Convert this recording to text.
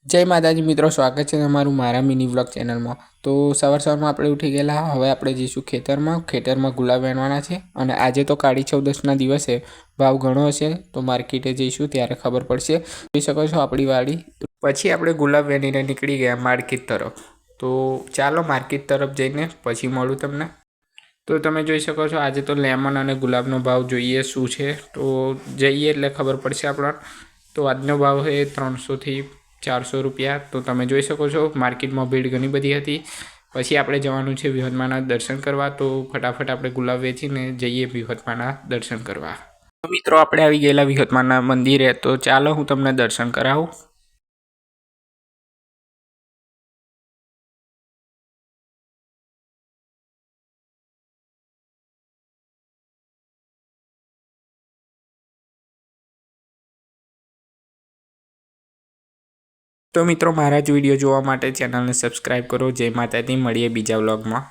જય માતાજી મિત્રો, સ્વાગત છે તમારું મારા મિની વ્લોગ ચેનલમાં। તો સવારમાં આપણે ઉઠી ગયેલા, હવે આપણે જઈશું ખેતરમાં ગુલાબ વેણવાના છે। અને આજે તો કાળી ચૌદસના દિવસે ભાવ ઘણો હશે, તો માર્કેટે જઈશું ત્યારે ખબર પડશે। જોઈ શકો છો આપણી વાડી। પછી આપણે ગુલાબ વેણીને નીકળી ગયા માર્કેટ તરફ। તો ચાલો માર્કેટ તરફ જઈને પછી મળું તમને। તો તમે જોઈ શકો છો આજે તો લેમન અને ગુલાબનો ભાવ જોઈએ શું છે, તો જઈએ એટલે ખબર પડશે આપણને। તો આજનો ભાવ છે 300 થી 400 રૂપિયા। તો તમે જોઈ શકો છો માર્કેટમાં ભીડ ઘણી બધી હતી। પછી આપણે જવાનું છે વિહતમાના દર્શન કરવા। તો ફટાફટ આપણે ગુલાબ વેચીને જઈએ વિહતમાના દર્શન કરવા। તો મિત્રો આપણે આવી ગયેલા વિહતમાના મંદિરે, તો ચાલો હું તમને દર્શન કરાવું। તો મિત્રો મારા જ વિડીયો જોવા માટે ચેનલને સબસ્ક્રાઈબ કરો। જય માતાજી, મળીએ બીજા વ્લોગમાં।